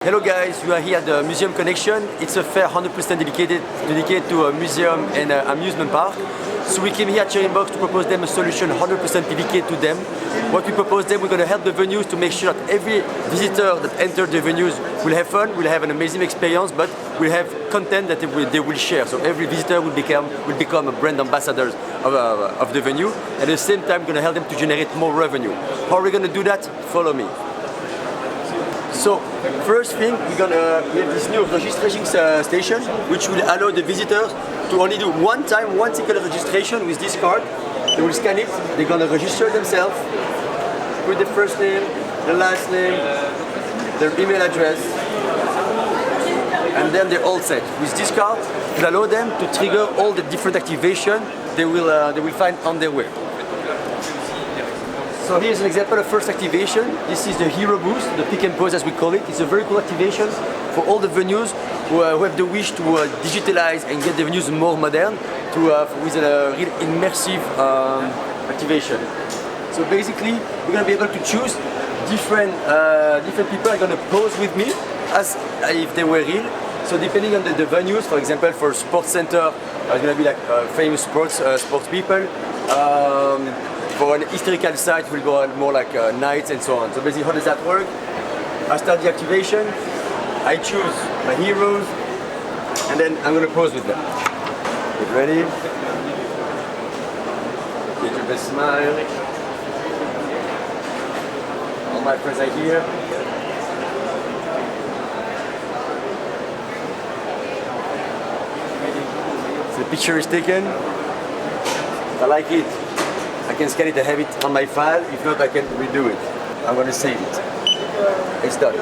Hello guys, we are here at the Museum Connection. It's a fair 100% dedicated to a museum and amusement park. So we came here at sharingbox to propose them a solution 100% dedicated to them. What we propose them, we're going to help the venues to make sure that every visitor that enters the venues will have fun, will have an amazing experience, but will have content that they will share. So every visitor will become a brand ambassador of the venue. At the same time, we're going to help them to generate more revenue. How are we going to do that? Follow me. So, first thing, we have this new registration station, which will allow the visitors to only do one single registration with this card. They will scan it, they're going to register themselves, put the first name, the last name, their email address, and then they're all set. With this card, it will allow them to trigger all the different activations they will find on their way. So here's an example of first activation. This is the hero boost, the pick and pose as we call it. It's a very cool activation for all the venues who have the wish to digitalize and get the venues more modern with a real immersive activation. So basically, we're going to be able to choose different people are going to pose with me as if they were real. So depending on the venues, for example, for sports center, it's going to be like famous sports people. For an historical site, we'll go on more like nights and so on. So basically, how does that work? I start the activation, I choose my heroes, and then I'm going to pose with them. Get ready. Get your best smile. All my friends are here. So the picture is taken. I like it. I can scan it and have it on my file. If not, I can redo it. I'm going to save it. It's done.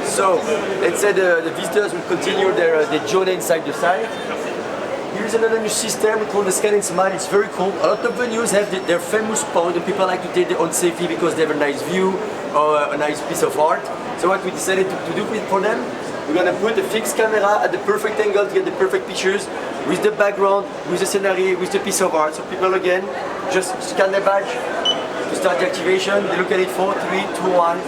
So, let's say the visitors will continue their journey inside the site. Here's another new system called the Scan and Smile. It's very cool. A lot of venues have their famous spot, and people like to take their own selfie because they have a nice view or a nice piece of art. So what we decided to do for them, we're going to put a fixed camera at the perfect angle to get the perfect pictures with the background, with the scenery, with the piece of art. So people again just scan their badge to start the activation. They look at it 4, 3, 2, 1.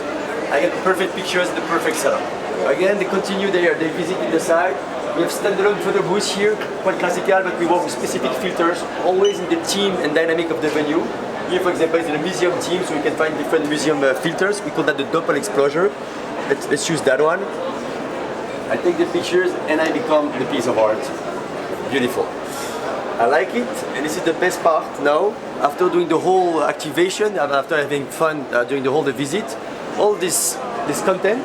I get the perfect pictures, the perfect setup. Again, they continue they visit the site. We have standalone photo booths here, quite classical, but we work with specific filters, always in the theme and dynamic of the venue. Here, for example, is in a museum theme, so we can find different museum filters. We call that the Doppel Explosion. Let's use that one. I take the pictures and I become the piece of art. Beautiful. I like it, and this is the best part now. After doing the whole activation, after having fun during the whole visit, all this content,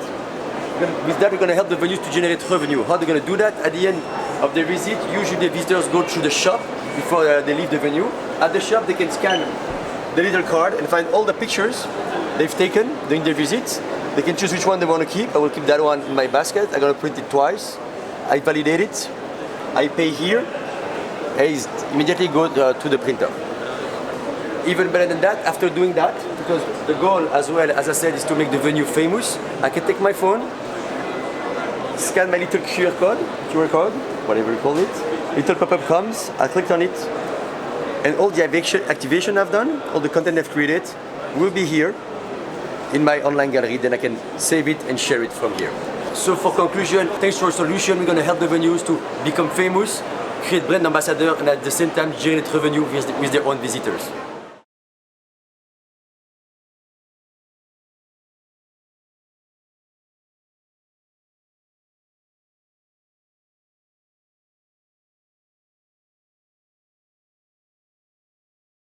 with that we're going to help the venues to generate revenue. How they're going to do that? At the end of the visit, usually the visitors go through the shop before they leave the venue. At the shop they can scan the little card and find all the pictures they've taken during their visits. They can choose which one they want to keep. I will keep that one in my basket. I'm going to print it twice. I validate it. I pay here. And immediately go to the printer. Even better than that, after doing that, because the goal as well, as I said, is to make the venue famous, I can take my phone, scan my little QR code, whatever you call it. Little pop-up comes, I click on it, and all the activation I've done, all the content I've created, will be here in my online gallery. Then I can save it and share it from here. So for conclusion, thanks to our solution, we're going to help the venues to become famous, create brand ambassador, and at the same time generate revenue with their own visitors.